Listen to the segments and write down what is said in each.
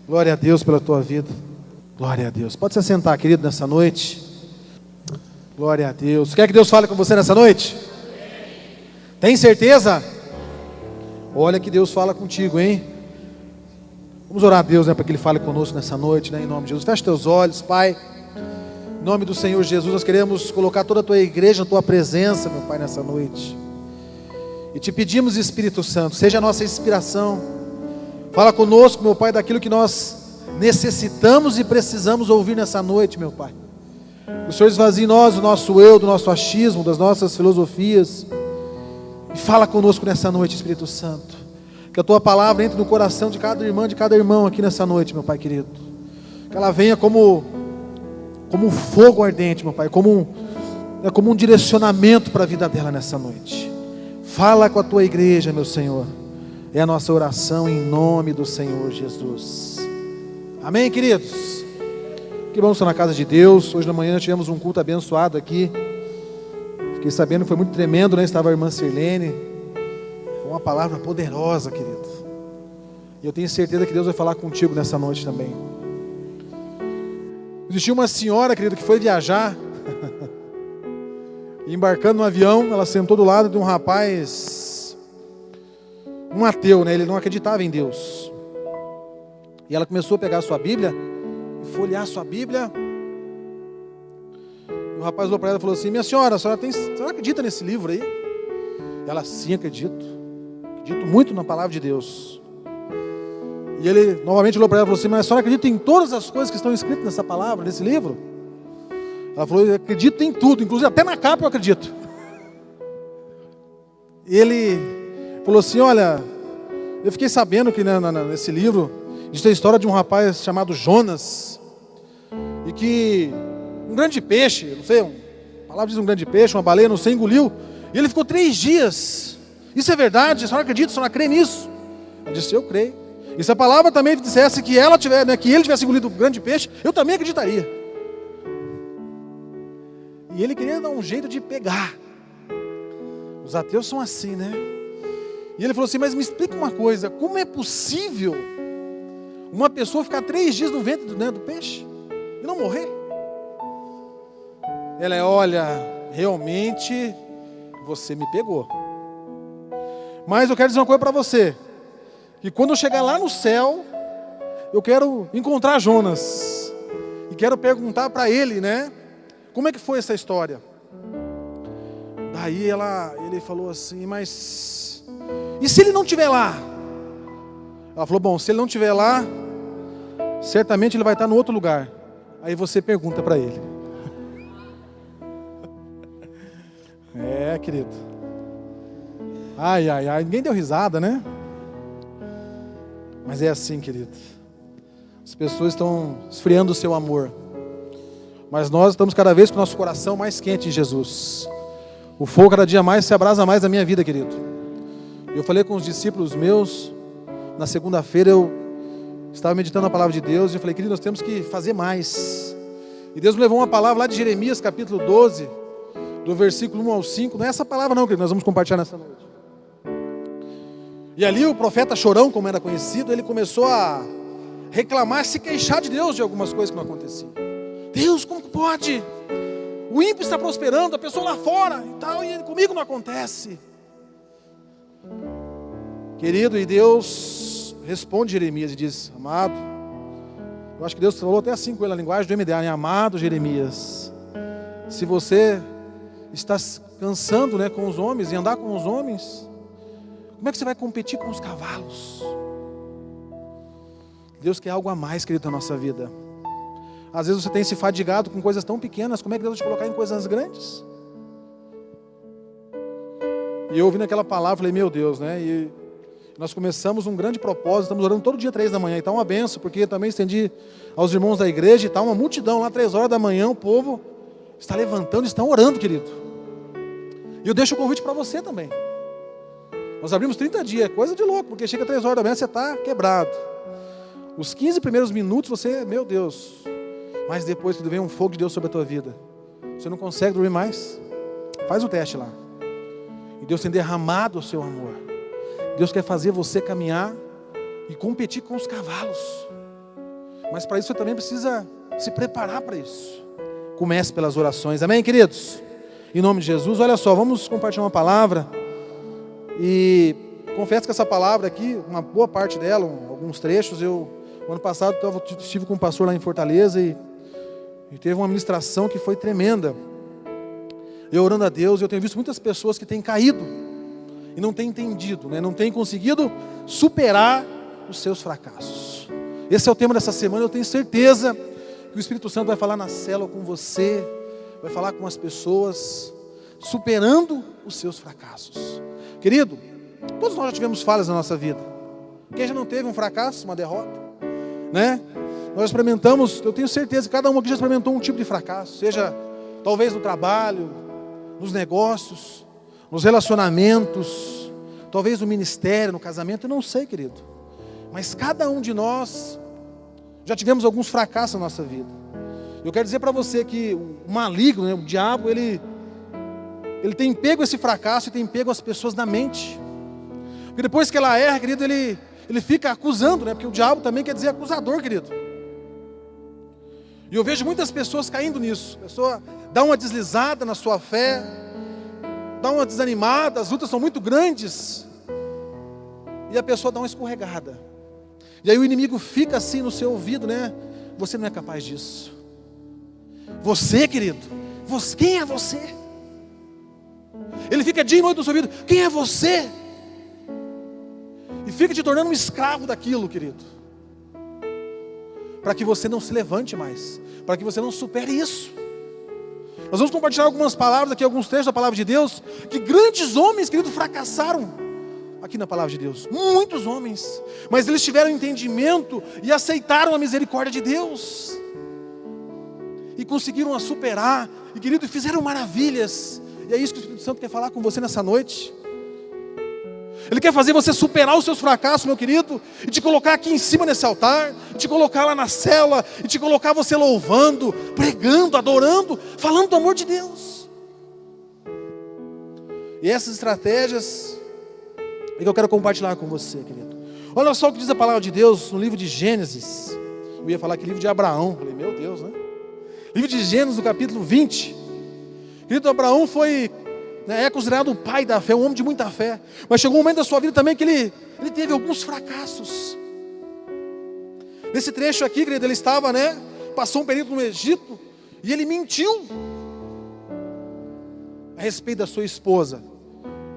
Glória a Deus pela tua vida. Glória a Deus. Pode se assentar, querido, nessa noite. Glória a Deus. Quer que Deus fale com você nessa noite? Tem certeza? Olha que Deus fala contigo, hein? Vamos orar a Deus, né, para que Ele fale conosco nessa noite, né, em nome de Jesus. Feche teus olhos, Pai. Em nome do Senhor Jesus, nós queremos colocar toda a tua igreja na tua presença, meu Pai, nessa noite. E te pedimos, Espírito Santo, seja a nossa inspiração. Fala conosco, meu Pai, daquilo que nós necessitamos e precisamos ouvir nessa noite, meu Pai. O Senhor esvazie em nós o nosso eu, do nosso achismo, das nossas filosofias. E fala conosco nessa noite, Espírito Santo. Que a tua palavra entre no coração de cada irmã, de cada irmão aqui nessa noite, meu Pai querido. Que ela venha como um fogo ardente, meu Pai, como um direcionamento para a vida dela nessa noite. Fala com a tua igreja, meu Senhor. É a nossa oração em nome do Senhor Jesus. Amém, queridos? Que bom estar na casa de Deus. Hoje na manhã tivemos um culto abençoado aqui. Fiquei sabendo que foi muito tremendo, né? Estava a irmã Sirlene. Foi uma palavra poderosa, querido. E eu tenho certeza que Deus vai falar contigo nessa noite também. Existia uma senhora, querido, que foi viajar. E embarcando no avião, ela sentou do lado de um rapaz, um ateu, né? Ele não acreditava em Deus. E ela começou a pegar a sua Bíblia e folhear a sua Bíblia. E o rapaz olhou para ela e falou assim: minha senhora, a senhora acredita nesse livro aí? E ela, sim, acredito muito na palavra de Deus. E ele novamente olhou para ela e falou assim: mas a senhora acredita em todas as coisas que estão escritas nessa palavra, nesse livro? Ela falou: eu acredito em tudo, inclusive até na capa eu acredito. E ele falou assim: olha, eu fiquei sabendo que nesse livro existe a história de um rapaz chamado Jonas, e que um grande peixe, não sei, a palavra diz um grande peixe, uma baleia, não sei, engoliu, e ele ficou 3 dias. Isso é verdade? A senhora acredita? A senhora crê nisso? Ela disse: eu creio. E se a palavra também dissesse que ela tiver, né, que ele tivesse engolido o grande peixe, eu também acreditaria. E ele queria dar um jeito de pegar. Os ateus são assim, né? E ele falou assim: mas me explica uma coisa, como é possível uma pessoa ficar 3 dias no ventre do peixe e não morrer? Ela olha, realmente você me pegou. Mas eu quero dizer uma coisa para você, que quando eu chegar lá no céu, eu quero encontrar Jonas e quero perguntar para ele, né, como é que foi essa história. Daí ele falou assim: mas e se ele não estiver lá? Ela falou: bom, se ele não estiver lá, certamente ele vai estar no outro lugar. Aí você pergunta para ele. É, querido. Ai, ninguém deu risada, né? Mas é assim, querido. As pessoas estão esfriando o seu amor, mas nós estamos cada vez com o nosso coração mais quente em Jesus. O fogo cada dia mais se abrasa mais na minha vida, querido. Eu falei com os discípulos meus, na segunda-feira eu estava meditando a palavra de Deus, e eu falei: querido, nós temos que fazer mais. E Deus me levou uma palavra lá de Jeremias, capítulo 12, do versículo 1 ao 5. Não é essa palavra não, querido, nós vamos compartilhar nessa noite. E ali o profeta Chorão, como era conhecido, ele começou a reclamar, se queixar de Deus de algumas coisas que não aconteciam. Deus, como que pode? O ímpio está prosperando, a pessoa lá fora e tal, e comigo não acontece. Querido, e Deus responde Jeremias e diz: amado, eu acho que Deus falou até assim com ele, a linguagem do MDA, né? Amado Jeremias, se você está cansando, né, com os homens e andar com os homens, como é que você vai competir com os cavalos? Deus quer algo a mais, querido, na nossa vida. Às vezes você tem se fadigado com coisas tão pequenas, como é que Deus vai te colocar em coisas grandes? E eu ouvindo aquela palavra, falei: meu Deus, né? E nós começamos um grande propósito, estamos orando todo dia 3 da manhã, e está uma benção, porque eu também estendi aos irmãos da igreja, e está uma multidão lá 3 horas da manhã, o povo está levantando, estão orando, querido. E eu deixo o convite para você também. Nós abrimos 30 dias, é coisa de louco, porque chega 3 horas da manhã, você está quebrado. Os 15 primeiros minutos você, meu Deus, mas depois que vem um fogo de Deus sobre a tua vida, você não consegue dormir mais. Faz o teste lá. E Deus tem derramado o seu amor. Deus quer fazer você caminhar e competir com os cavalos. Mas para isso você também precisa se preparar para isso. Comece pelas orações, amém, queridos? Em nome de Jesus, olha só, vamos compartilhar uma palavra. E confesso que essa palavra aqui, uma boa parte dela, alguns trechos, o ano passado estive com um pastor lá em Fortaleza e teve uma ministração que foi tremenda. Eu orando a Deus, eu tenho visto muitas pessoas que têm caído e não têm entendido, né? Não têm conseguido superar os seus fracassos. Esse é o tema dessa semana. Eu tenho certeza que o Espírito Santo vai falar na célula com você, vai falar com as pessoas, superando os seus fracassos. Querido, todos nós já tivemos falhas na nossa vida. Quem já não teve um fracasso, uma derrota, né? Nós experimentamos, eu tenho certeza que cada um aqui já experimentou um tipo de fracasso, seja talvez no trabalho, nos negócios, nos relacionamentos, talvez no ministério, no casamento, eu não sei, querido. Mas cada um de nós já tivemos alguns fracassos na nossa vida. Eu quero dizer para você que o maligno, né, o diabo, ele tem pego esse fracasso e tem pego as pessoas na mente. Porque depois que ela erra, querido, ele fica acusando, né? Porque o diabo também quer dizer acusador, querido. E eu vejo muitas pessoas caindo nisso. A pessoa dá uma deslizada na sua fé, dá uma desanimada, as lutas são muito grandes, e a pessoa dá uma escorregada. E aí o inimigo fica assim no seu ouvido, né? Você não é capaz disso. Você, querido, quem é você? Ele fica dia e noite no seu ouvido, quem é você? E fica te tornando um escravo daquilo, querido. Para que você não se levante mais, para que você não supere isso. Nós vamos compartilhar algumas palavras aqui, alguns trechos da palavra de Deus, que grandes homens, querido, fracassaram aqui na palavra de Deus. Muitos homens, mas eles tiveram entendimento e aceitaram a misericórdia de Deus. E conseguiram a superar, e querido, fizeram maravilhas. E é isso que o Espírito Santo quer falar com você nessa noite. Ele quer fazer você superar os seus fracassos, meu querido, e te colocar aqui em cima nesse altar, e te colocar lá na cela, e te colocar você louvando, pregando, adorando, falando do amor de Deus. E essas estratégias é que eu quero compartilhar com você, querido. Olha só o que diz a palavra de Deus no livro de Gênesis. Eu ia falar que livro de Abraão. Falei, meu Deus, né? Livro de Gênesis, no capítulo 20. Querido, Abraão foi, né, é considerado o pai da fé, um homem de muita fé. Mas chegou um momento da sua vida também que ele teve alguns fracassos. Nesse trecho aqui, querido, ele estava, né? Passou um período no Egito e ele mentiu a respeito da sua esposa.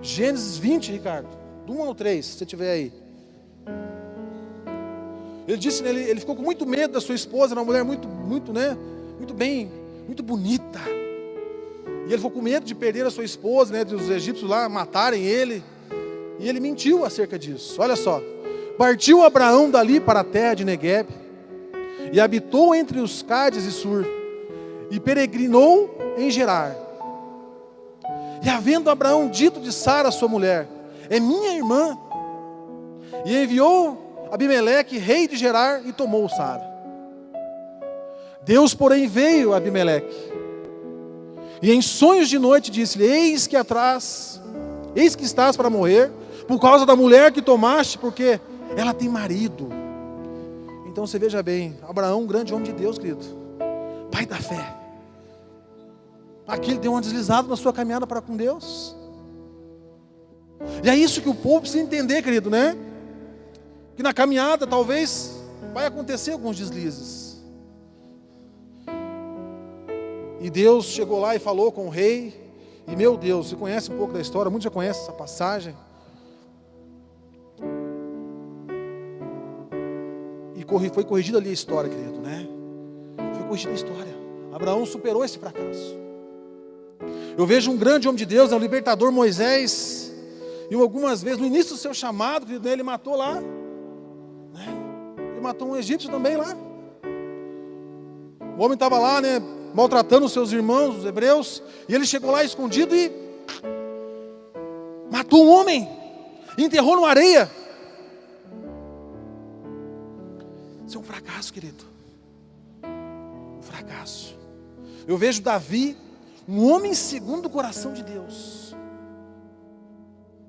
Gênesis 20, Ricardo. Do 1 ao 3, se você tiver aí. Ele disse, né, ele ficou com muito medo da sua esposa, era uma mulher muito bem, muito bonita. E ele ficou com medo de perder a sua esposa, né, de os egípcios lá matarem ele. E ele mentiu acerca disso. Olha só. Partiu Abraão dali para a terra de Negueb, e habitou entre os Cádiz e Sur, e peregrinou em Gerar. E havendo Abraão dito de Sara, sua mulher, é minha irmã, e enviou Abimeleque, rei de Gerar, e tomou Sara. Deus, porém, veio a Abimeleque, e em sonhos de noite disse-lhe, eis que estás para morrer, por causa da mulher que tomaste, porque ela tem marido. Então você veja bem, Abraão, um grande homem de Deus, querido, pai da fé. Aqui ele deu uma deslizada na sua caminhada para com Deus. E é isso que o povo precisa entender, querido, né? Que na caminhada talvez vai acontecer alguns deslizes. E Deus chegou lá e falou com o rei. E meu Deus, você conhece um pouco da história, muitos já conhecem essa passagem. E foi corrigida ali a história, querido, né? Foi corrigida a história. Abraão superou esse fracasso. Eu vejo um grande homem de Deus, é o libertador Moisés. E algumas vezes, no início do seu chamado, querido, ele matou lá, né? Ele matou um egípcio também lá. O homem estava lá, né, maltratando os seus irmãos, os hebreus. E ele chegou lá escondido e matou um homem, e enterrou numa areia. Isso é um fracasso, querido. Um fracasso. Eu vejo Davi, um homem segundo o coração de Deus,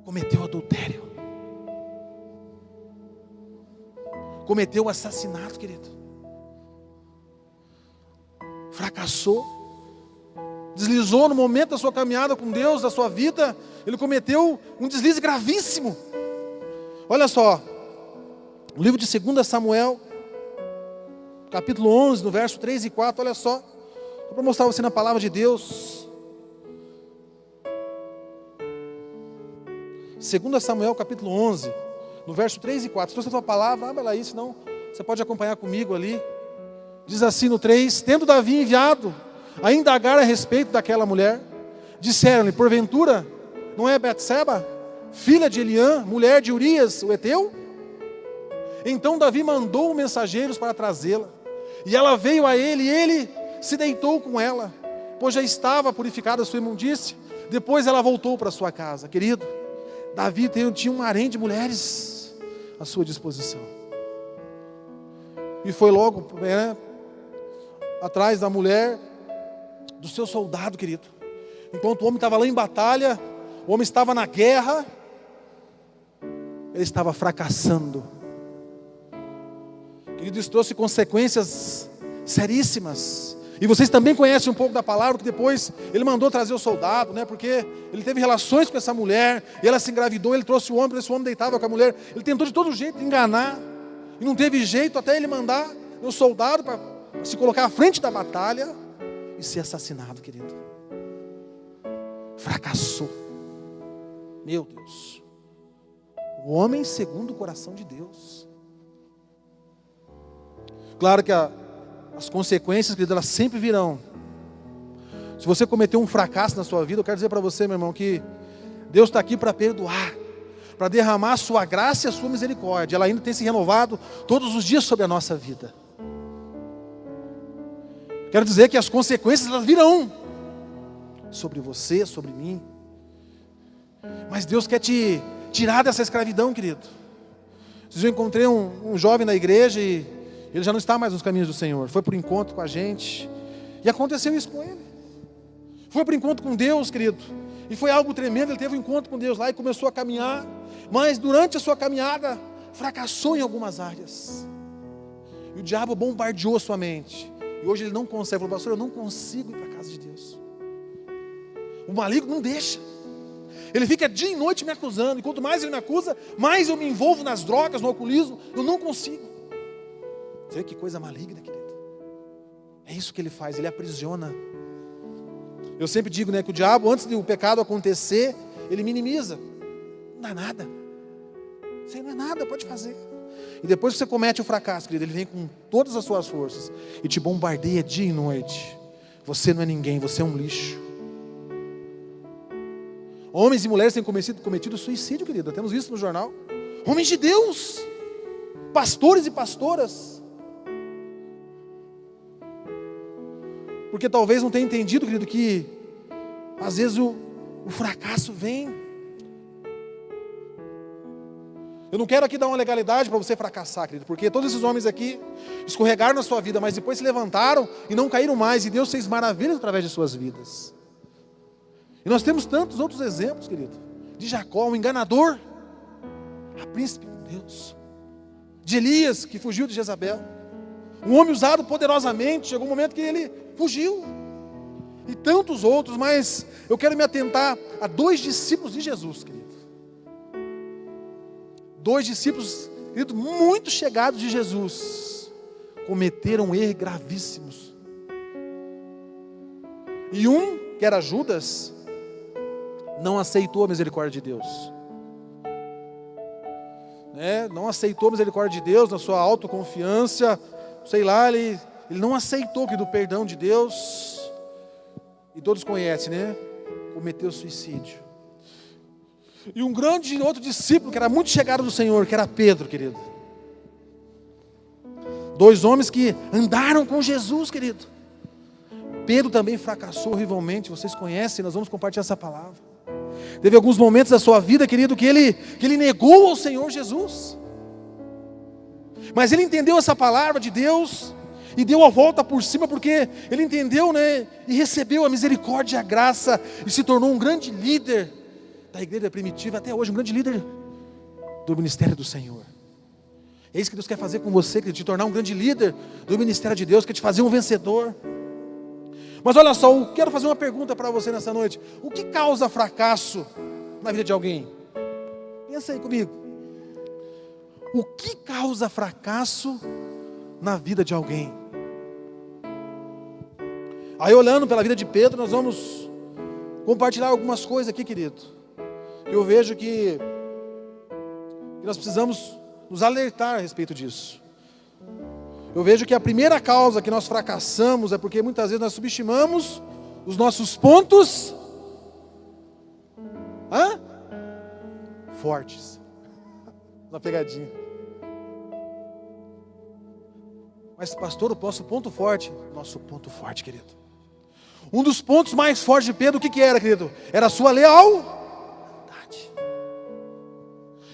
cometeu adultério, cometeu assassinato, querido. fracassou, deslizou no momento da sua caminhada com Deus, da sua vida, ele cometeu um deslize gravíssimo. Olha só, o livro de 2 Samuel, capítulo 11, no verso 3 e 4, olha só para mostrar você na palavra de Deus. 2 Samuel, capítulo 11, no verso 3 e 4. Se trouxe a tua palavra, abre ela aí, senão você pode acompanhar comigo ali. Diz assim no 3: tendo Davi enviado a indagar a respeito daquela mulher, disseram-lhe: porventura não é Betseba, filha de Eliã, mulher de Urias, o heteu? Então Davi mandou mensageiros para trazê-la, e ela veio a ele, e ele se deitou com ela, pois já estava purificada a sua imundície. Depois ela voltou para sua casa. Querido, Davi tinha um harém de mulheres à sua disposição, e foi logo atrás da mulher do seu soldado, querido. Enquanto o homem estava lá em batalha, o homem estava na guerra, ele estava fracassando. Querido, isso trouxe consequências seríssimas. E vocês também conhecem um pouco da palavra, que depois ele mandou trazer o soldado, porque ele teve relações com essa mulher, e ela se engravidou, ele trouxe o homem, esse homem deitava com a mulher, ele tentou de todo jeito enganar, e não teve jeito, até ele mandar o soldado para se colocar à frente da batalha e ser assassinado, querido. Fracassou. Meu Deus. O homem segundo o coração de Deus. Claro que as consequências, querido, elas sempre virão. Se você cometeu um fracasso na sua vida, eu quero dizer para você, meu irmão, que Deus está aqui para perdoar, para derramar a sua graça e a sua misericórdia. Ela ainda tem se renovado todos os dias sobre a nossa vida. Quero dizer que as consequências, elas virão sobre você, sobre mim. Mas Deus quer te tirar dessa escravidão, querido. Eu encontrei um jovem na igreja e ele já não está mais nos caminhos do Senhor. Foi por encontro com a gente, e aconteceu isso com ele. Foi por encontro com Deus, querido, e foi algo tremendo. Ele teve um encontro com Deus lá e começou a caminhar, mas durante a sua caminhada fracassou em algumas áreas, e o diabo bombardeou a sua mente. E hoje ele não consegue. Falou: pastor, eu não consigo ir para a casa de Deus. O maligno não deixa. Ele fica dia e noite me acusando. E quanto mais ele me acusa, mais eu me envolvo nas drogas, no alcoolismo. Eu não consigo. Você vê que coisa maligna, querido. É isso que ele faz, ele aprisiona. Eu sempre digo, que o diabo, antes do pecado acontecer, ele minimiza. Não dá nada. Isso aí não é nada, pode fazer. E depois que você comete o fracasso, querido, ele vem com todas as suas forças e te bombardeia dia e noite. Você não é ninguém, você é um lixo. Homens e mulheres têm cometido suicídio, querido. Temos visto no jornal. Homens de Deus, pastores e pastoras. Porque talvez não tenha entendido, querido, que às vezes o fracasso vem. Eu não quero aqui dar uma legalidade para você fracassar, querido, porque todos esses homens aqui escorregaram na sua vida, mas depois se levantaram e não caíram mais, e Deus fez maravilhas através de suas vidas. E nós temos tantos outros exemplos, querido, de Jacó, um enganador, a príncipe com Deus, de Elias, que fugiu de Jezabel, um homem usado poderosamente, chegou um momento que ele fugiu, e tantos outros, mas eu quero me atentar a 2 discípulos de Jesus, querido. 2 discípulos, querido, muito chegados de Jesus, cometeram erros gravíssimos. E um, que era Judas, não aceitou a misericórdia de Deus. Não aceitou a misericórdia de Deus, na sua autoconfiança, sei lá, ele não aceitou que do perdão de Deus, e todos conhecem, cometeu suicídio. E um grande outro discípulo, que era muito chegado do Senhor, que era Pedro, querido. 2 homens que andaram com Jesus, querido. Pedro também fracassou horrivelmente, vocês conhecem, nós vamos compartilhar essa palavra. Teve alguns momentos da sua vida, querido, que ele negou ao Senhor Jesus. Mas ele entendeu essa palavra de Deus e deu a volta por cima, porque ele entendeu, e recebeu a misericórdia e a graça, e se tornou um grande líder da igreja primitiva, até hoje, um grande líder do ministério do Senhor. É isso que Deus quer fazer com você, quer te tornar um grande líder do ministério de Deus, quer te fazer um vencedor. Mas olha só, eu quero fazer uma pergunta para você nessa noite. O que causa fracasso na vida de alguém? Pensa aí comigo. O que causa fracasso na vida de alguém? Aí olhando pela vida de Pedro, nós vamos compartilhar algumas coisas aqui, querido. Eu vejo que nós precisamos nos alertar a respeito disso. Eu vejo que a primeira causa que nós fracassamos é porque muitas vezes nós subestimamos os nossos pontos fortes. Uma pegadinha. Mas pastor, o nosso ponto forte, querido. Um dos pontos mais fortes de Pedro, o que era, querido? Era a sua lealdade.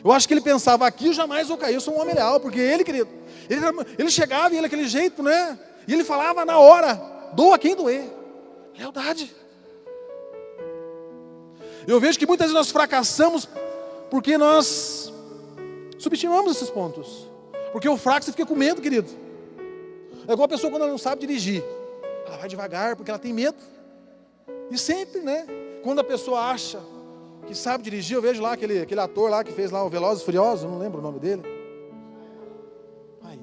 Eu acho que ele pensava, aqui eu jamais vou cair, eu sou um homem leal, porque ele, querido, ele chegava e ele daquele jeito, né? E ele falava na hora, doa quem doer. Lealdade. Eu vejo que muitas vezes nós fracassamos porque nós subestimamos esses pontos. Porque o fraco você fica com medo, querido. É igual a pessoa quando ela não sabe dirigir. Ela vai devagar porque ela tem medo. E sempre, né? Quando a pessoa acha que sabe dirigir, eu vejo lá aquele ator lá que fez lá o Velozes e Furiosos, não lembro o nome dele. Aí.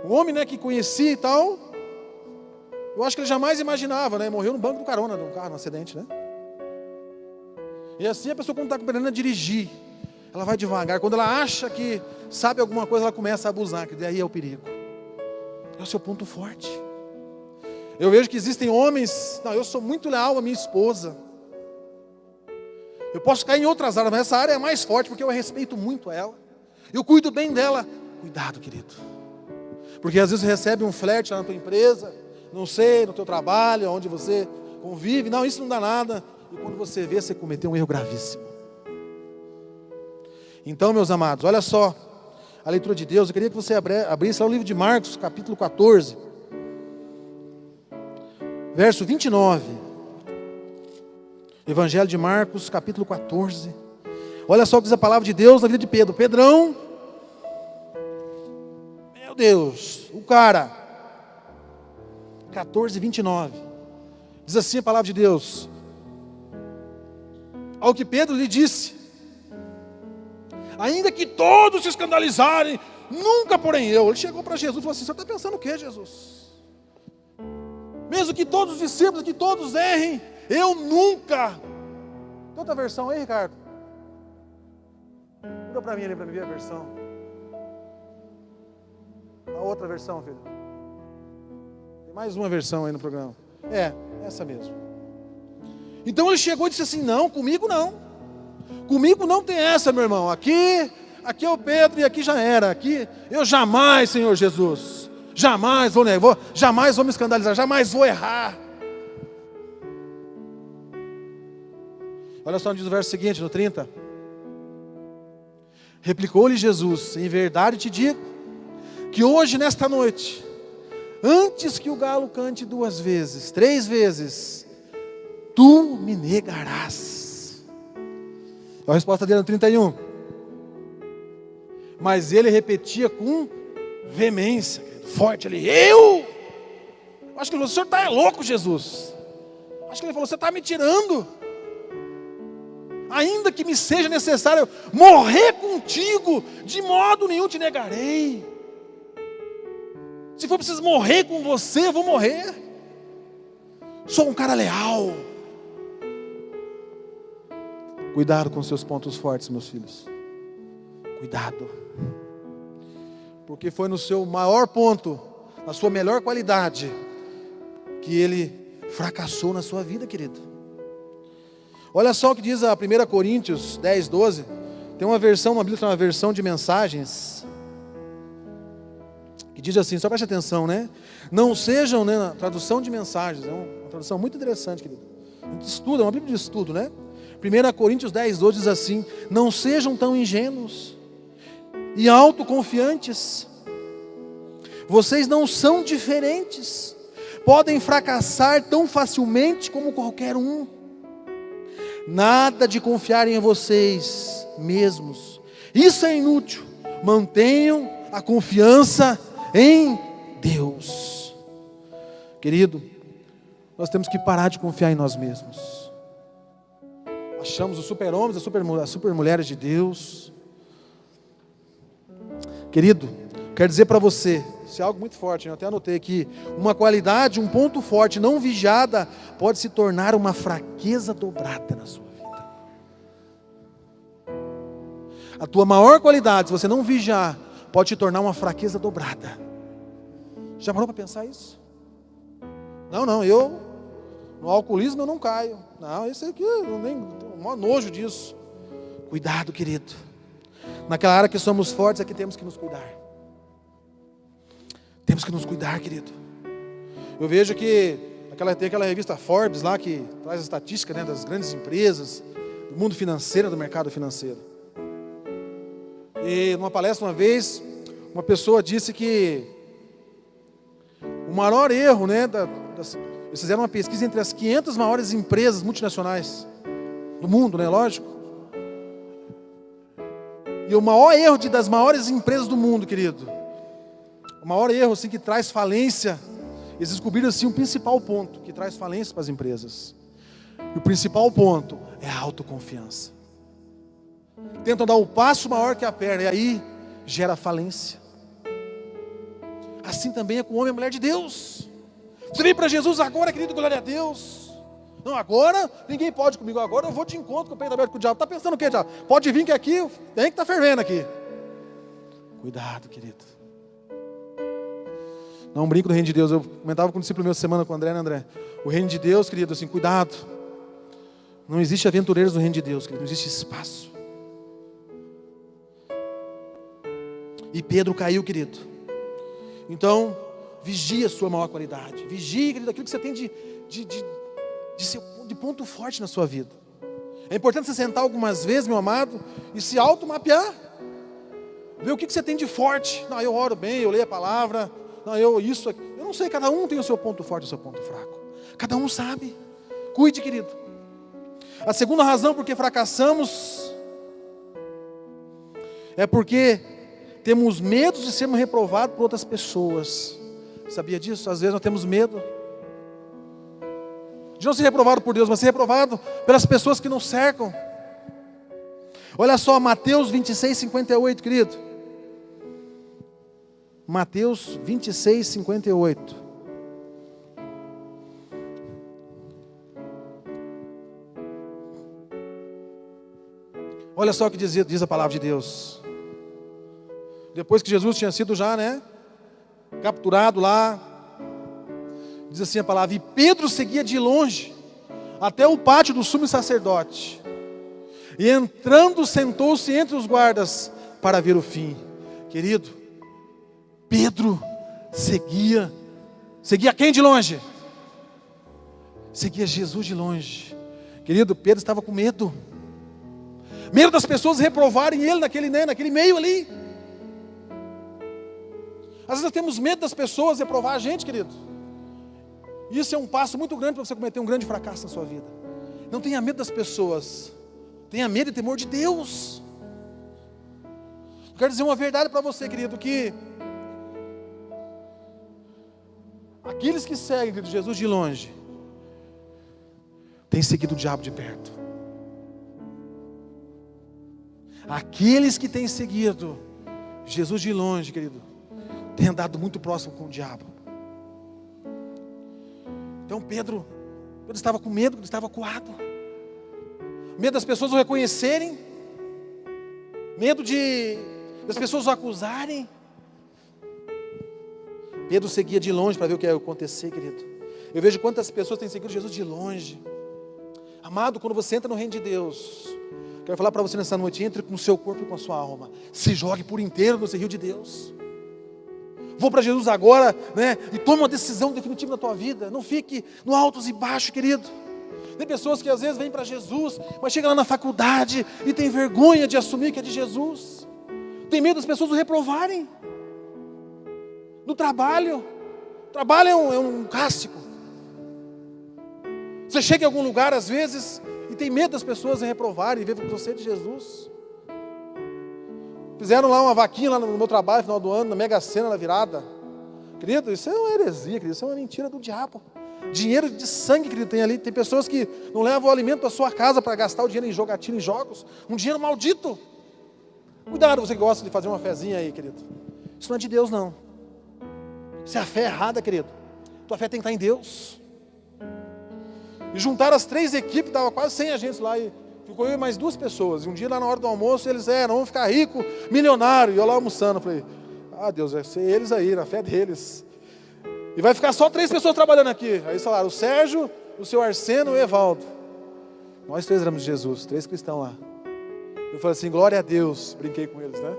O homem, né, que conheci e tal, eu acho que ele jamais imaginava, né? Morreu no banco do carona de um carro, no acidente, né? E assim a pessoa quando está aprendendo a dirigir, ela vai devagar. Quando ela acha que sabe alguma coisa, ela começa a abusar, que daí é o perigo. É o seu ponto forte. Eu vejo que existem homens, não, eu sou muito leal à minha esposa. Eu posso cair em outras áreas, mas essa área é mais forte, porque eu respeito muito ela. Eu cuido bem dela. Cuidado, querido. Porque às vezes você recebe um flerte lá na tua empresa, não sei, no teu trabalho, onde você convive. Não, isso não dá nada. E quando você vê, você cometeu um erro gravíssimo. Então, meus amados, olha só a leitura de Deus. Eu queria que você abrisse lá o livro de Marcos, capítulo 14, verso 29. Evangelho de Marcos, capítulo 14. Olha só o que diz a palavra de Deus na vida de Pedro. Pedrão, meu Deus, o cara, 14, 29. Diz assim a palavra de Deus: ao que Pedro lhe disse: ainda que todos se escandalizarem, nunca porém eu. Ele chegou para Jesus e falou assim: você está pensando o que, Jesus? Mesmo que todos os discípulos, que todos errem, eu nunca. Tem outra versão aí, Ricardo? Muda para mim ali, para me ver a versão. A outra versão, filho. Tem mais uma versão aí no programa. É, essa mesmo. Então ele chegou e disse assim: não, comigo não. Comigo não tem essa, meu irmão. Aqui é o Pedro e aqui já era. Aqui eu jamais, Senhor Jesus, jamais jamais vou me escandalizar, jamais vou errar. Olha só, diz o verso seguinte, no 30. Replicou-lhe Jesus: em verdade te digo, que hoje, nesta noite, antes que o galo cante 2 vezes, 3 vezes, tu me negarás. A resposta dele no 31. Mas ele repetia com veemência, forte ali: eu acho que ele falou: o senhor está louco, Jesus. Acho que ele falou: você está me tirando. Ainda que me seja necessário morrer contigo, de modo nenhum te negarei. Se for preciso morrer com você, eu vou morrer. Sou um cara leal. Cuidado com seus pontos fortes, meus filhos. Cuidado. Porque foi no seu maior ponto, na sua melhor qualidade, que ele fracassou na sua vida, querido. Olha só o que diz a 1 Coríntios 10, 12. Tem uma versão, uma Bíblia tem uma versão de mensagens, que diz assim, só preste atenção, né? Não sejam, né, na tradução de mensagens, é uma tradução muito interessante, querido. A gente estuda, é uma Bíblia de estudo, né? 1 Coríntios 10, 12 diz assim: não sejam tão ingênuos e autoconfiantes. Vocês não são diferentes. Podem fracassar tão facilmente como qualquer um. Nada de confiarem em vocês mesmos. Isso é inútil. Mantenham a confiança em Deus. Querido, nós temos que parar de confiar em nós mesmos. Achamos os super-homens, as super-mulheres de Deus. Querido, quero dizer para você, isso é algo muito forte, eu até anotei aqui, uma qualidade, um ponto forte não vigiada, pode se tornar uma fraqueza dobrada na sua vida. A tua maior qualidade, se você não vigiar, pode te tornar uma fraqueza dobrada. Já parou para pensar isso? Não, eu no alcoolismo eu não caio. Não, esse aqui, eu nem tenho o maior nojo disso. Cuidado, querido. Naquela área que somos fortes, é que temos que nos cuidar. Temos que nos cuidar, querido. Eu vejo que tem aquela revista Forbes lá, que traz a estatística, né, das grandes empresas, do mundo financeiro, do mercado financeiro. E numa palestra uma vez, uma pessoa disse que o maior erro, né, eles fizeram uma pesquisa entre as 500 maiores empresas multinacionais do mundo, né, lógico. E o maior erro das maiores empresas do mundo, querido, o maior erro assim, que traz falência, eles descobriram assim, um principal ponto que traz falência para as empresas. E o principal ponto é a autoconfiança. Tentam dar o passo maior que a perna, e aí gera falência. Assim também é com o homem e a mulher de Deus. Você vem para Jesus agora, querido, glória a Deus. Não, agora ninguém pode comigo, agora eu vou de encontro com o peito aberto com o diabo. Está pensando o quê, diabo? Pode vir que aqui tem que estar fervendo aqui. Cuidado, querido. Não brinco do reino de Deus. Eu comentava com o discípulo meu semana com o André, né, André? O reino de Deus, querido, assim, cuidado. Não existe aventureiros no reino de Deus, querido, não existe espaço. E Pedro caiu, querido. Então, vigie a sua maior qualidade. Vigie, querido, aquilo que você tem de ponto forte na sua vida. É importante você sentar algumas vezes, meu amado, e se automapear. Ver o que você tem de forte. Não, eu oro bem, eu leio a palavra. Não, eu não sei, cada um tem o seu ponto forte e o seu ponto fraco. Cada um sabe. Cuide, querido. A segunda razão por que fracassamos é porque temos medo de sermos reprovados por outras pessoas. Sabia disso? Às vezes nós temos medo de não ser reprovado por Deus, mas ser reprovado pelas pessoas que nos cercam. Olha só, Mateus 26, 58, querido. Mateus 26, 58. Olha só o que diz a palavra de Deus. Depois que Jesus tinha sido já, né, capturado lá, diz assim a palavra: e Pedro seguia de longe até o pátio do sumo sacerdote, e entrando sentou-se entre os guardas para ver o fim. Querido, Pedro seguia quem de longe? Seguia Jesus de longe. Querido, Pedro estava com medo das pessoas reprovarem ele naquele meio ali. Às vezes nós temos medo das pessoas reprovar a gente, querido. Isso é um passo muito grande para você cometer um grande fracasso na sua vida. Não tenha medo das pessoas, tenha medo e temor de Deus. Eu quero dizer uma verdade para você, querido, que aqueles que seguem, querido, Jesus de longe, têm seguido o diabo de perto. Aqueles que têm seguido Jesus de longe, querido, têm andado muito próximo com o diabo. Então Pedro estava com medo, ele estava acuado. Medo das pessoas o reconhecerem. Medo das pessoas o acusarem. Pedro seguia de longe para ver o que ia acontecer, querido. Eu vejo quantas pessoas têm seguido Jesus de longe. Amado, quando você entra no reino de Deus, quero falar para você nessa noite: entre com o seu corpo e com a sua alma. Se jogue por inteiro nesse rio de Deus. Vou para Jesus agora, né? E tome uma decisão definitiva na tua vida. Não fique no altos e baixos, querido. Tem pessoas que às vezes vêm para Jesus, mas chega lá na faculdade e tem vergonha de assumir que é de Jesus. Tem medo das pessoas o reprovarem. No trabalho. Trabalho é um cástico. Você chega em algum lugar às vezes e tem medo das pessoas reprovarem e ver que você é de Jesus. Fizeram lá uma vaquinha lá no meu trabalho no final do ano, na Mega Sena, na virada. Querido, isso é uma heresia, querido, isso é uma mentira do diabo. Dinheiro de sangue, querido, tem ali. Tem pessoas que não levam o alimento para sua casa para gastar o dinheiro em jogatina, em jogos. Um dinheiro maldito. Cuidado, você que gosta de fazer uma fezinha aí, querido. Isso não é de Deus, não. Isso é a fé errada, querido. Tua fé tem que estar em Deus. E juntaram as 3 equipes, estava quase 100 agentes lá. E ficou eu e mais 2 pessoas. E um dia lá na hora do almoço, eles vamos ficar ricos, milionários. E eu lá almoçando, falei, Deus, vai ser eles aí, na fé deles. E vai ficar só 3 pessoas trabalhando aqui. Aí eles falaram, o Sérgio, o seu Arseno e o Evaldo. Nós 3 éramos de Jesus, 3 cristãos lá. Eu falei assim, glória a Deus. Brinquei com eles, né?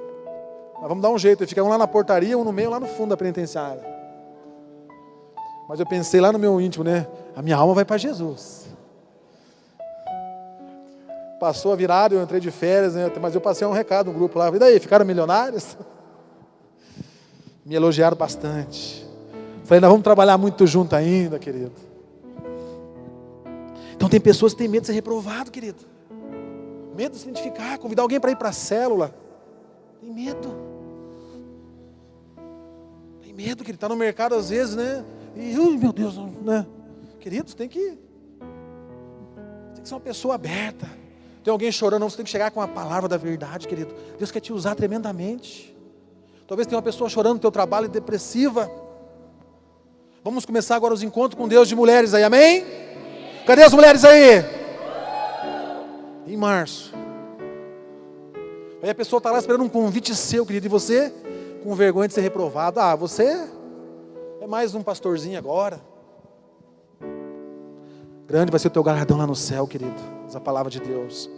Mas vamos dar um jeito. Fica um lá na portaria, um no meio, lá no fundo da penitenciária. Mas eu pensei lá no meu íntimo, né? A minha alma vai para Jesus. Passou a virada, eu entrei de férias, né? Mas eu passei um recado no grupo lá. E daí, ficaram milionários? Me elogiaram bastante. Falei, nós vamos trabalhar muito junto ainda, querido. Então tem pessoas que têm medo de ser reprovado, querido. Medo de se identificar, convidar alguém para ir para a célula. Tem medo. Tem medo, querido. Está no mercado às vezes, né? E, meu Deus, né? Queridos, tem que ser uma pessoa aberta. Tem alguém chorando, você tem que chegar com a palavra da verdade, querido. Deus quer te usar tremendamente. Talvez tenha uma pessoa chorando no teu trabalho, depressiva. Vamos começar agora os encontros com Deus de mulheres aí, amém? Cadê as mulheres aí? Em março. Aí a pessoa está lá esperando um convite seu, querido, e você com vergonha de ser reprovado. Você é mais um pastorzinho agora. Grande vai ser o teu galardão lá no céu, querido. Essa palavra de Deus.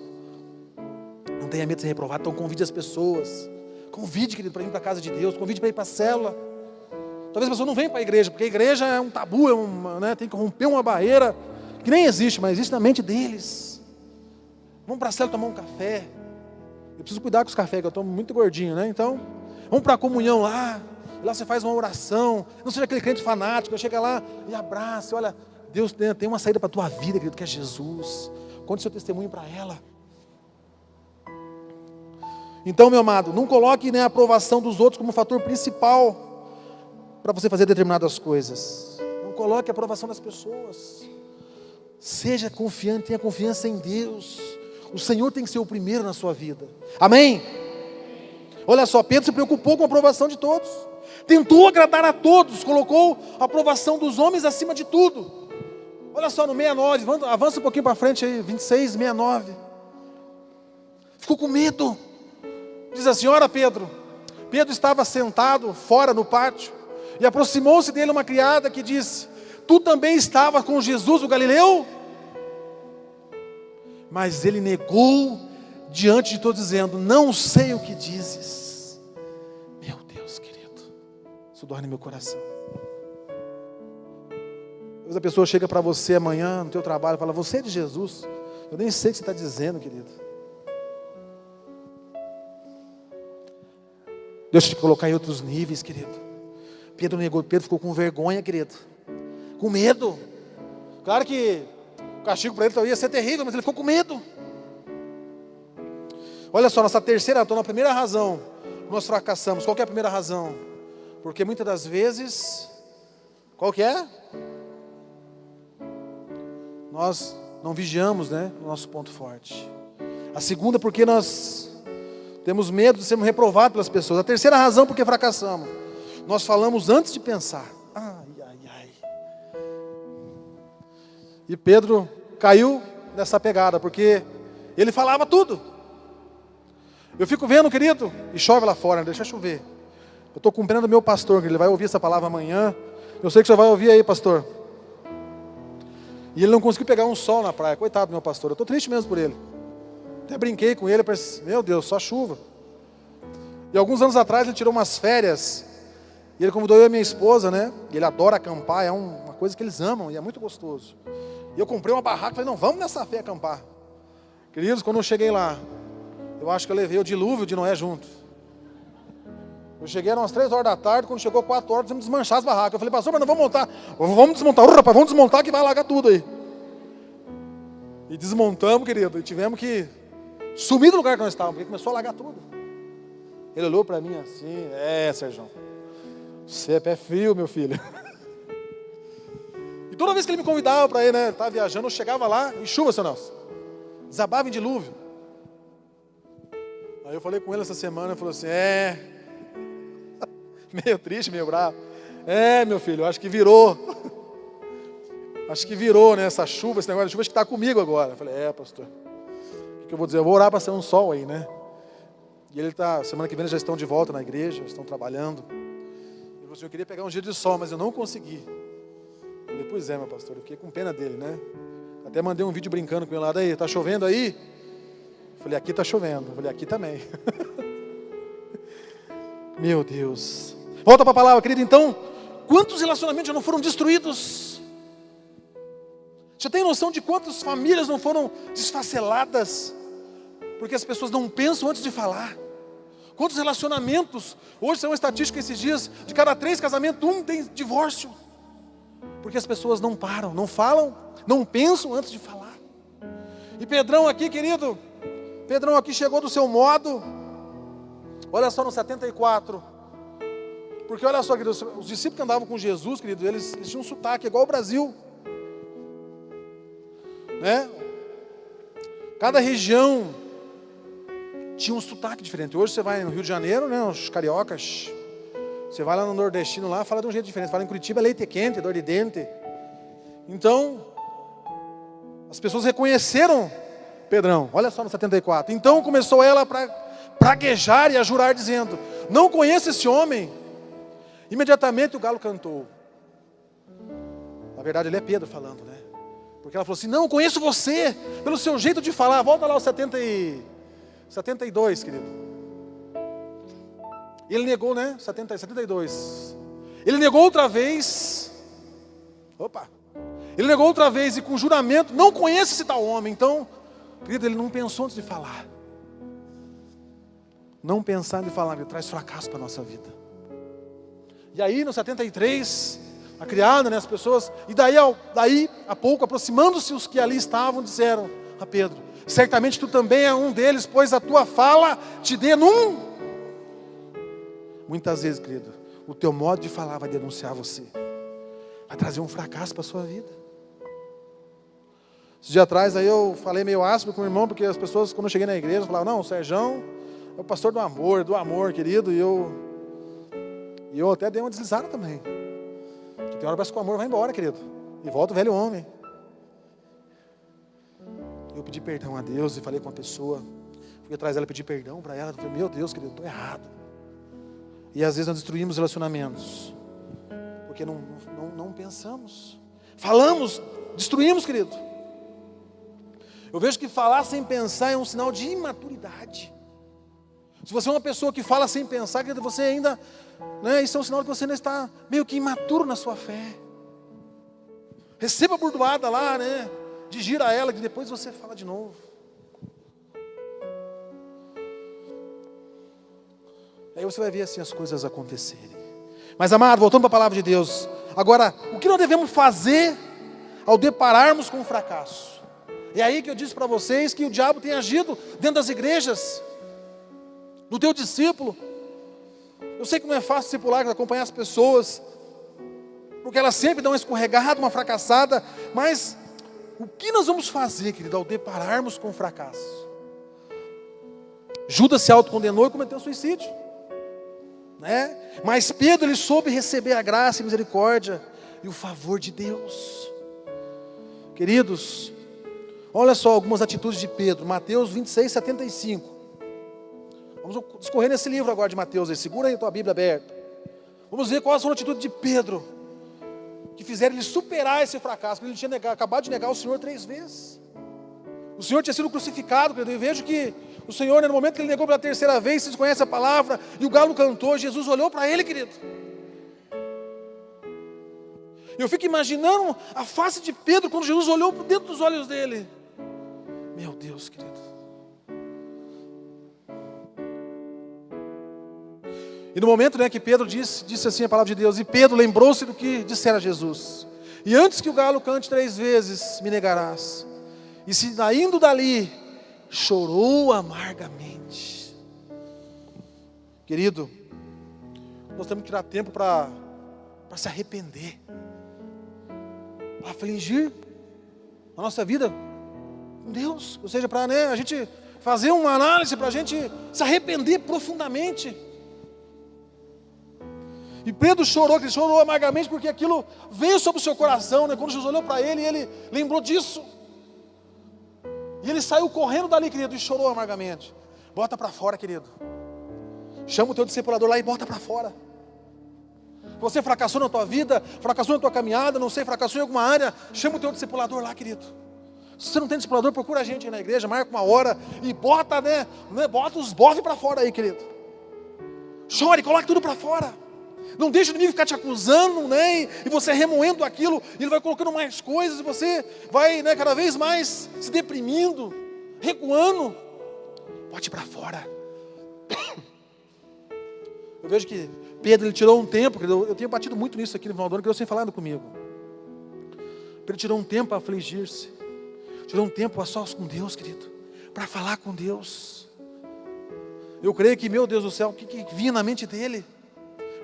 Não tenha medo de ser reprovado, então convide as pessoas. Convide, querido, para ir para a casa de Deus. Convide para ir para a célula. Talvez a pessoa não venha para a igreja, porque a igreja é um tabu, né, tem que romper uma barreira que nem existe, mas existe na mente deles. Vamos para a célula tomar um café. Eu preciso cuidar com os cafés, que eu estou muito gordinho, né? Então, vamos para a comunhão lá. Lá você faz uma oração. Não seja aquele crente fanático, chega lá e abraça. Olha, Deus tem uma saída para a tua vida, querido, que é Jesus. Conte seu testemunho para ela. Então, meu amado, não coloque, né, a aprovação dos outros como fator principal para você fazer determinadas coisas. Não coloque a aprovação das pessoas. Seja confiante, tenha confiança em Deus. O Senhor tem que ser o primeiro na sua vida. Amém? Olha só, Pedro se preocupou com a aprovação de todos. Tentou agradar a todos, colocou a aprovação dos homens acima de tudo. Olha só no 69, avança um pouquinho para frente aí, 26, 69. Ficou com medo. Diz a senhora Pedro. Pedro estava sentado fora no pátio. E aproximou-se dele uma criada que disse: tu também estava com Jesus o Galileu? Mas ele negou diante de todos, dizendo: não sei o que dizes. Meu Deus, querido, isso dói no meu coração. Talvez a pessoa chega para você amanhã no teu trabalho e fala: você é de Jesus? Eu nem sei o que você está dizendo, querido. Deus te colocar em outros níveis, querido. Pedro negou, Pedro ficou com vergonha, querido. Com medo. Claro que o castigo para ele ia ser terrível, mas ele ficou com medo. Olha só, nossa terceira, na primeira razão, nós fracassamos. Qual que é a primeira razão? Porque muitas das vezes, qual que é? Nós não vigiamos, né, o nosso ponto forte. A segunda, porque nós temos medo de sermos reprovados pelas pessoas. A terceira razão, porque fracassamos. Nós falamos antes de pensar. E Pedro caiu nessa pegada, porque ele falava tudo. Eu fico vendo, querido, e chove lá fora, deixa chover. Eu estou cumprindo o meu pastor, que ele vai ouvir essa palavra amanhã. Eu sei que você vai ouvir aí, pastor. E ele não conseguiu pegar um sol na praia, coitado do meu pastor. Eu estou triste mesmo por ele. Até brinquei com ele, pensei, meu Deus, só chuva. E alguns anos atrás ele tirou umas férias. E ele convidou eu e minha esposa, né? E ele adora acampar, é uma coisa que eles amam e é muito gostoso. E eu comprei uma barraca e falei: não, vamos nessa fé acampar. Queridos, quando eu cheguei lá, eu acho que eu levei o dilúvio de Noé junto. Eu cheguei às 3 horas da tarde, quando chegou 4 horas, vamos desmanchar as barracas. Eu falei: pastor, mas não vamos montar. Vamos desmontar, rapaz, vamos desmontar que vai alagar tudo aí. E desmontamos, querido, e tivemos que sumir do lugar que nós estávamos, porque começou a alagar tudo. Ele olhou para mim assim: Sérgio, você é pé frio, meu filho. E toda vez que ele me convidava para ir, né, estava viajando, eu chegava lá em chuva, seu Nelson. Desabava em dilúvio. Aí eu falei com ele essa semana, ele falou assim, meio triste, meio bravo. Meu filho, acho que virou. Acho que virou, né, essa chuva, esse negócio de chuva, acho que está comigo agora. Eu falei, pastor, o que eu vou dizer? Eu vou orar para ser um sol aí, né? E ele semana que vem eles já estão de volta na igreja, estão trabalhando. Ele falou assim, eu queria pegar um dia de sol, mas eu não consegui. Eu falei, pois é, meu pastor, eu fiquei com pena dele, né? Até mandei um vídeo brincando com ele lá, daí, tá chovendo aí? Eu falei, aqui tá chovendo. Eu falei, aqui também. Meu Deus. Volta para a palavra, querido. Então, quantos relacionamentos já não foram destruídos? Já tem noção de quantas famílias não foram desfaceladas? Porque as pessoas não pensam antes de falar. Quantos relacionamentos, hoje saiu uma estatística esses dias, de cada 3 casamentos, 1 tem divórcio. Porque as pessoas não param, não falam, não pensam antes de falar. E Pedrão aqui, querido, Pedrão aqui chegou do seu modo. Olha só no 74. Porque olha só, querido, os discípulos que andavam com Jesus, querido, eles tinham um sotaque igual ao Brasil. Né? Cada região tinha um sotaque diferente. Hoje você vai no Rio de Janeiro, né, os cariocas. Você vai lá no nordestino, lá, fala de um jeito diferente. Fala em Curitiba, leite quente, dor de dente. Então, as pessoas reconheceram Pedrão. Olha só no 74. Então começou ela a praguejar e a jurar, dizendo, não conheço esse homem. Imediatamente o galo cantou. Na verdade, ele é Pedro falando, né? Porque ela falou assim, não, conheço você, pelo seu jeito de falar. Volta lá ao 72, querido. Ele negou, né? 72. Ele negou outra vez. Ele negou outra vez e com juramento, não conheço esse tal homem. Então, querido, ele não pensou antes de falar. Não pensar em falar, ele traz fracasso para a nossa vida. E aí, no 73, a criada, né, as pessoas, e daí a pouco, aproximando-se os que ali estavam, disseram a Pedro, certamente tu também é um deles, pois a tua fala te denun. Muitas vezes, querido, o teu modo de falar vai denunciar você. Vai trazer um fracasso para a sua vida. Esse dia atrás, aí eu falei meio ácido com o irmão, porque as pessoas, quando eu cheguei na igreja, falavam, não, o Serjão é o pastor do amor, querido, e eu até dei uma deslizada também. Porque tem hora parece que o amor vai embora, querido, e volta o velho homem. Eu pedi perdão a Deus e falei com a pessoa, fui atrás dela pedir perdão para ela, eu falei, meu Deus, querido, estou errado. E às vezes nós destruímos relacionamentos, porque não pensamos. Falamos, destruímos, querido. Eu vejo que falar sem pensar é um sinal de imaturidade. Se você é uma pessoa que fala sem pensar, querido, você ainda, né, isso é um sinal de que você ainda está meio que imaturo na sua fé. Receba a burdoada lá, né? Digira ela, que depois você fala de novo. Aí você vai ver assim as coisas acontecerem. Mas amado, voltando para a palavra de Deus. Agora, o que nós devemos fazer ao depararmos com o fracasso? É aí que eu disse para vocês que o diabo tem agido dentro das igrejas, do teu discípulo. Eu sei que não é fácil discipular, acompanhar as pessoas, porque elas sempre dão uma escorregada, uma fracassada. Mas o que nós vamos fazer, querido, ao depararmos com o fracasso? Judas se autocondenou e cometeu suicídio, né? Mas Pedro, ele soube receber a graça e a misericórdia e o favor de Deus. Queridos, olha só algumas atitudes de Pedro. Mateus 26, 75. Vamos discorrer nesse livro agora de Mateus. Segura aí a tua Bíblia aberta. Vamos ver qual foi a atitude de Pedro, que fizeram ele superar esse fracasso. Ele tinha acabado de negar o Senhor 3 vezes. O Senhor tinha sido crucificado, querido. E vejo que o Senhor, no momento que ele negou pela 3ª vez, vocês conhecem a palavra, e o galo cantou, Jesus olhou para ele, querido. Eu fico imaginando a face de Pedro quando Jesus olhou dentro dos olhos dele. Meu Deus, querido. E no momento, né, que Pedro disse assim a palavra de Deus, e Pedro lembrou-se do que dissera Jesus. E antes que o galo cante 3 vezes, me negarás. E saindo dali, chorou amargamente. Querido, nós temos que tirar tempo para se arrepender. afligir a nossa vida com Deus. Ou seja, para a gente fazer uma análise, para a gente se arrepender profundamente. E Pedro chorou, ele chorou amargamente, porque aquilo veio sobre o seu coração, né? Quando Jesus olhou para ele, ele lembrou disso. E ele saiu correndo dali, querido, e chorou amargamente. Bota para fora, querido. Chama o teu discipulador lá e bota para fora. Você fracassou na tua vida, fracassou na tua caminhada, não sei, fracassou em alguma área, chama o teu discipulador lá, querido. Se você não tem discipulador, procura a gente aí na igreja, marca uma hora e bota, bota os bofes para fora aí, querido. Chore, coloque tudo para fora. Não deixa o inimigo ficar te acusando, né? E você remoendo aquilo, e ele vai colocando mais coisas, e você vai, cada vez mais se deprimindo, recuando. Bote para fora. Eu vejo que Pedro, ele tirou um tempo, eu tenho batido muito nisso aqui no final do ano, que Deus tem falado comigo. Pedro tirou um tempo para afligir-se, tirou um tempo a sós com Deus, querido, para falar com Deus. Eu creio que, meu Deus do céu, o que vinha na mente dele?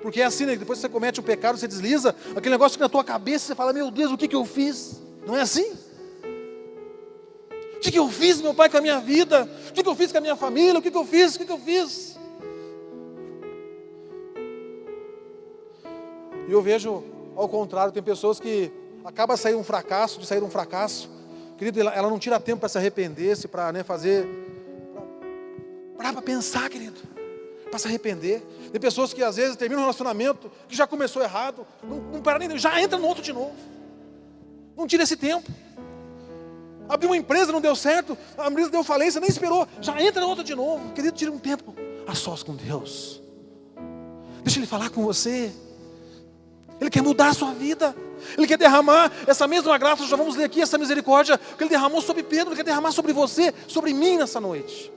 Porque é assim, né? Depois que você comete o pecado, você desliza, aquele negócio que na tua cabeça, você fala, meu Deus, o que eu fiz? Não é assim? O que eu fiz, meu Pai, com a minha vida? O que eu fiz com a minha família? O que eu fiz? O que eu fiz? E eu vejo, ao contrário, tem pessoas que acaba de sair um fracasso, querido, ela não tira tempo para se arrepender, para fazer, para pensar, querido, para se arrepender. Tem pessoas que às vezes terminam um relacionamento que já começou errado, não para nem, já entra no outro de novo. Não tira esse tempo. Abriu uma empresa, não deu certo, a empresa deu falência, nem esperou, já entra no outro de novo. Querido, tira um tempo a sós com Deus. Deixa Ele falar com você. Ele quer mudar a sua vida. Ele quer derramar essa mesma graça, já vamos ler aqui, essa misericórdia que Ele derramou sobre Pedro, Ele quer derramar sobre você, sobre mim nessa noite.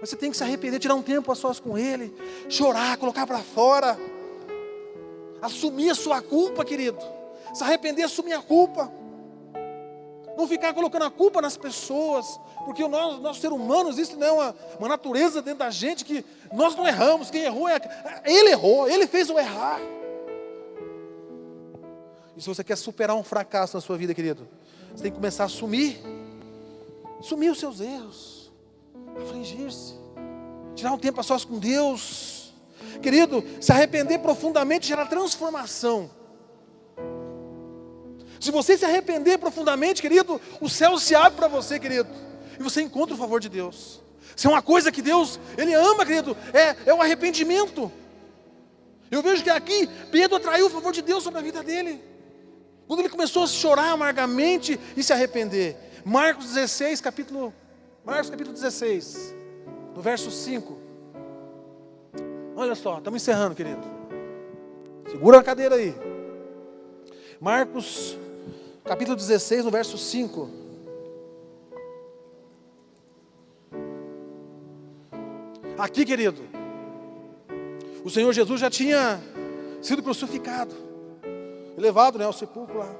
Mas você tem que se arrepender, tirar um tempo a sós com Ele, chorar, colocar para fora, assumir a sua culpa, querido. Se arrepender, assumir a culpa. Não ficar colocando a culpa nas pessoas, porque o nosso ser humano, existe uma natureza dentro da gente que nós não erramos, quem errou Ele errou, Ele fez o errar. E se você quer superar um fracasso na sua vida, querido, você tem que começar a assumir os seus erros, afligir-se, tirar um tempo a sós com Deus. Querido, se arrepender profundamente gera transformação. Se você se arrepender profundamente, querido, o céu se abre para você, querido, e você encontra o favor de Deus. Se é uma coisa que Deus, Ele ama, querido, é o arrependimento. Eu vejo que aqui, Pedro atraiu o favor de Deus sobre a vida dele, quando ele começou a chorar amargamente e se arrepender. Marcos capítulo 16, no verso 5. Olha só, estamos encerrando, querido. Segura a cadeira aí. Marcos, capítulo 16, no verso 5. Aqui, querido, o Senhor Jesus já tinha sido crucificado, levado ao sepulcro lá.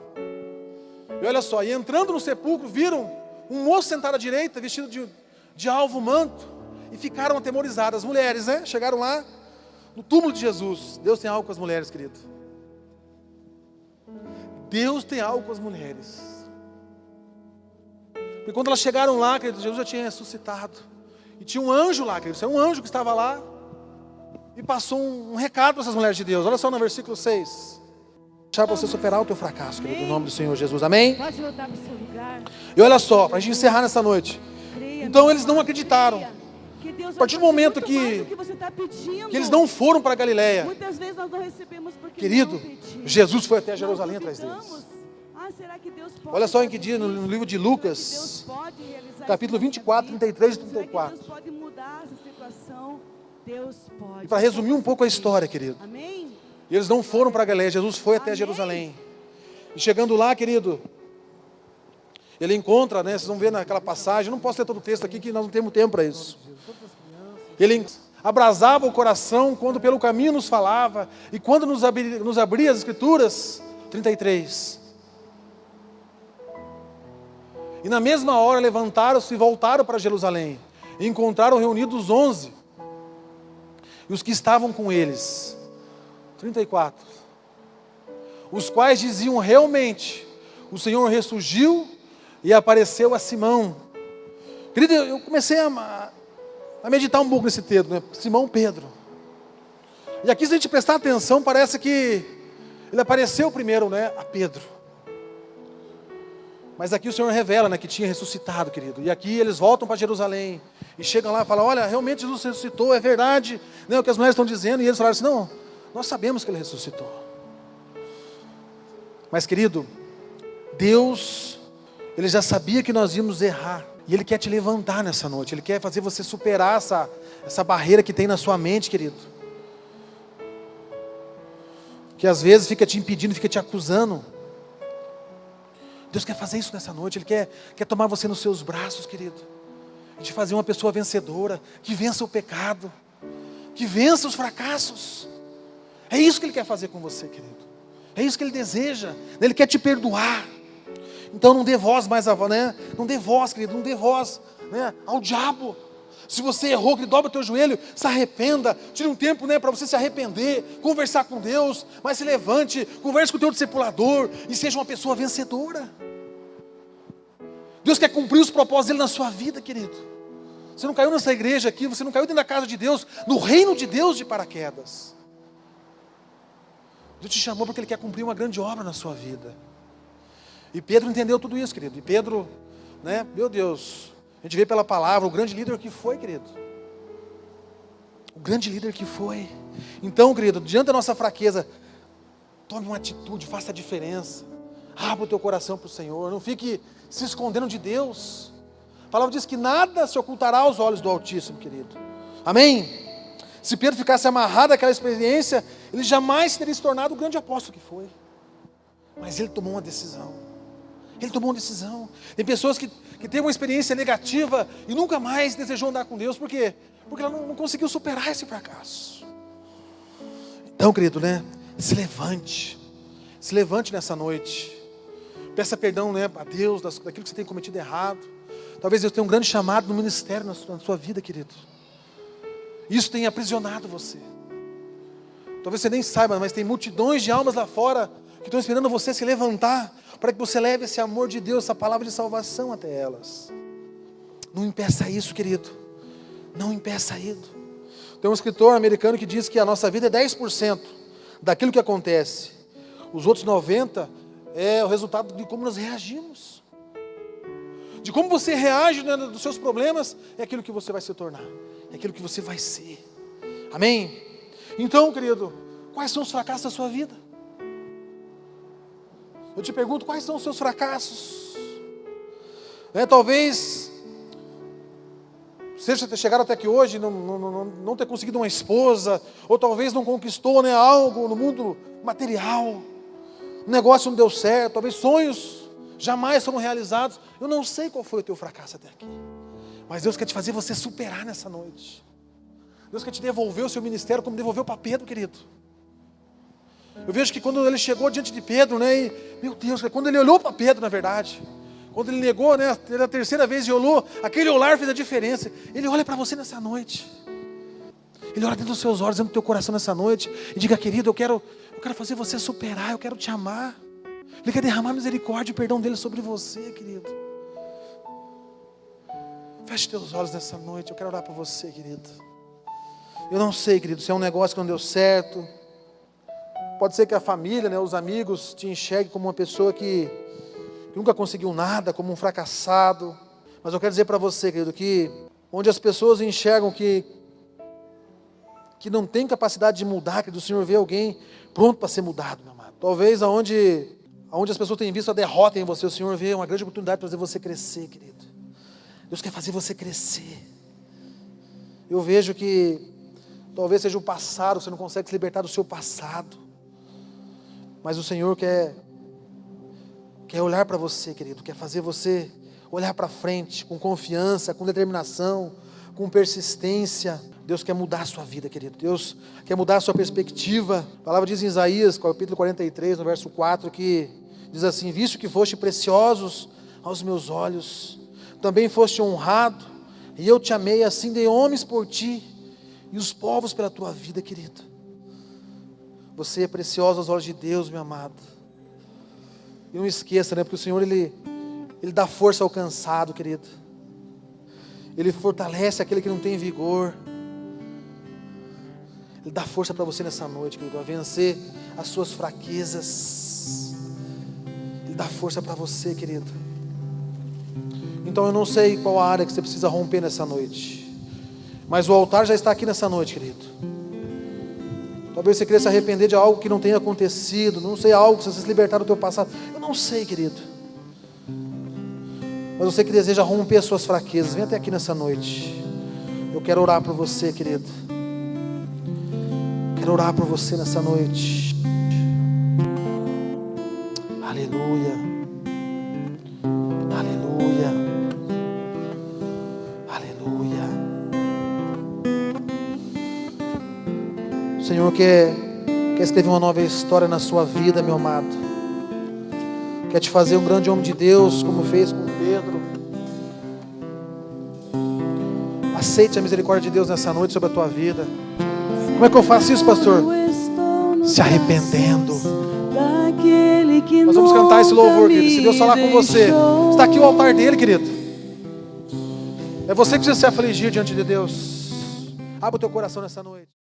E olha só, e entrando no sepulcro, viram um moço sentado à direita, vestido de alvo manto, e ficaram atemorizadas. As mulheres, chegaram lá no túmulo de Jesus. Deus tem algo com as mulheres, querido. Deus tem algo com as mulheres. Porque quando elas chegaram lá, querido, Jesus já tinha ressuscitado. E tinha um anjo lá, querido. Era um anjo que estava lá e passou um recado para essas mulheres de Deus. Olha só no versículo 6. Deixar você superar o teu fracasso, querido, em nome do Senhor Jesus, amém? Pode voltar para o seu lugar. E olha só, para a gente encerrar nessa noite. Então eles não acreditaram. A partir do momento que eles não foram para Galileia, muitas vezes nós não recebemos porque querido, não pedimos. Jesus foi até Jerusalém atrás deles. Será que Deus pode? Olha só em que dia, no livro de Lucas, capítulo 24, 33 e 34. Deus pode mudar essa situação. Deus pode. E para resumir um pouco a história, querido. Amém? E eles não foram para Galileia, Jesus foi até Jerusalém. E chegando lá, querido, ele encontra, vocês vão ver naquela passagem, não posso ler todo o texto aqui, que nós não temos tempo para isso. Ele abrasava o coração quando pelo caminho nos falava, e quando nos abria as Escrituras, 33. E na mesma hora levantaram-se e voltaram para Jerusalém, e encontraram reunidos os 11, e os que estavam com eles, 34, os quais diziam realmente, o Senhor ressurgiu e apareceu a Simão. Querido, eu comecei a meditar um pouco nesse texto, né? Simão Pedro. E aqui, se a gente prestar atenção, parece que ele apareceu primeiro, né, a Pedro. Mas aqui o Senhor revela, né, que tinha ressuscitado, querido. E aqui eles voltam para Jerusalém e chegam lá e falam: olha, realmente Jesus ressuscitou, é verdade, né, o que as mulheres estão dizendo. E eles falaram assim: não, nós sabemos que ele ressuscitou. Mas, querido, Deus, Ele já sabia que nós íamos errar. E Ele quer te levantar nessa noite. Ele quer fazer você superar essa barreira que tem na sua mente, querido. Que às vezes fica te impedindo, fica te acusando. Deus quer fazer isso nessa noite. Ele quer tomar você nos seus braços, querido. E te fazer uma pessoa vencedora, que vença o pecado, que vença os fracassos. É isso que Ele quer fazer com você, querido. É isso que Ele deseja. Ele quer te perdoar. Então não dê voz mais, né? Não dê voz, querido, não dê voz, né, ao diabo. Se você errou, querido, dobra o teu joelho, se arrependa, tire um tempo, né, para você se arrepender, conversar com Deus, mas se levante, converse com o teu discipulador e seja uma pessoa vencedora. Deus quer cumprir os propósitos dele na sua vida, querido. Você não caiu nessa igreja aqui, você não caiu dentro da casa de Deus, no reino de Deus de paraquedas. Deus te chamou porque Ele quer cumprir uma grande obra na sua vida. E Pedro entendeu tudo isso, querido. E Pedro, né, meu Deus, a gente vê pela palavra o grande líder que foi, querido. O grande líder que foi. Então, querido, diante da nossa fraqueza, tome uma atitude, faça a diferença. Abra o teu coração para o Senhor. Não fique se escondendo de Deus. A palavra diz que nada se ocultará aos olhos do Altíssimo, querido. Amém? Se Pedro ficasse amarrado àquela experiência, ele jamais teria se tornado o grande apóstolo que foi. Mas ele tomou uma decisão. Ele tomou uma decisão. Tem pessoas que têm uma experiência negativa e nunca mais desejou andar com Deus. Por quê? Porque ela não conseguiu superar esse fracasso. Então, querido, né? Se levante. Se levante nessa noite. Peça perdão, né, a Deus daquilo que você tem cometido errado. Talvez Deus tenha um grande chamado no ministério na sua vida, querido. Isso tem aprisionado você. Talvez você nem saiba, mas tem multidões de almas lá fora que estão esperando você se levantar para que você leve esse amor de Deus, essa palavra de salvação até elas. Não impeça isso, querido. Não impeça isso. Tem um escritor americano que diz que a nossa vida é 10% daquilo que acontece. Os outros 90% é o resultado de como nós reagimos. De como você reage, né, dos seus problemas, é aquilo que você vai se tornar. É aquilo que você vai ser. Amém? Então, querido, quais são os fracassos da sua vida? Eu te pergunto, quais são os seus fracassos? Talvez seja ter chegado até aqui hoje, não ter conseguido uma esposa, ou talvez não conquistou, né, algo no mundo material, um negócio não deu certo, talvez sonhos jamais foram realizados. Eu não sei qual foi o teu fracasso até aqui, mas Deus quer te fazer você superar nessa noite. Deus quer te devolver o seu ministério como devolveu para Pedro, querido. Eu vejo que quando ele chegou diante de Pedro, né, e, meu Deus, quando ele olhou para Pedro, na verdade, quando ele negou, né, a terceira vez e olhou, aquele olhar fez a diferença. Ele olha para você nessa noite. Ele olha dentro dos seus olhos, dentro do teu coração nessa noite e diga: querido, eu quero fazer você superar, eu quero te amar. Ele quer derramar misericórdia e perdão dele sobre você, querido. Feche teus olhos nessa noite, eu quero orar por você, querido. Eu não sei, querido, se é um negócio que não deu certo. Pode ser que a família, né, os amigos te enxerguem como uma pessoa que nunca conseguiu nada, como um fracassado. Mas eu quero dizer para você, querido, que onde as pessoas enxergam que não tem capacidade de mudar, querido, o Senhor vê alguém pronto para ser mudado, meu amado. Talvez aonde as pessoas têm visto a derrota em você, o Senhor vê uma grande oportunidade para fazer você crescer, querido. Deus quer fazer você crescer. Eu vejo que talvez seja o passado, você não consegue se libertar do seu passado. Mas o Senhor quer olhar para você, querido, quer fazer você olhar para frente, com confiança, com determinação, com persistência. Deus quer mudar a sua vida, querido. Deus quer mudar a sua perspectiva. A palavra diz em Isaías, capítulo 43, no verso 4, que diz assim: visto que foste preciosos aos meus olhos, também foste honrado, e eu te amei, assim dei homens por ti, e os povos pela tua vida, querido. Você é precioso aos olhos de Deus, meu amado. E não esqueça, né? Porque o Senhor, Ele dá força ao cansado, querido. Ele fortalece aquele que não tem vigor. Ele dá força para você nessa noite, querido, a vencer as suas fraquezas. Ele dá força para você, querido. Então eu não sei qual a área que você precisa romper nessa noite, mas o altar já está aqui nessa noite, querido. Talvez você queira se arrepender de algo que não tenha acontecido, não sei, algo que você se libertar do teu passado. Eu não sei, querido. Mas você que deseja romper as suas fraquezas, vem até aqui nessa noite. Eu quero orar por você, querido. Quero orar por você nessa noite. Aleluia. Aleluia. Aleluia. O Senhor quer escrever uma nova história na sua vida, meu amado. Quer te fazer um grande homem de Deus, como fez com Pedro. Aceite a misericórdia de Deus nessa noite sobre a tua vida. Como é que eu faço isso, pastor? Se arrependendo. Nós vamos cantar esse louvor, querido. Se Deus falar com você, está aqui o altar dele, querido. É você que precisa se afligir diante de Deus. Abra o teu coração nessa noite.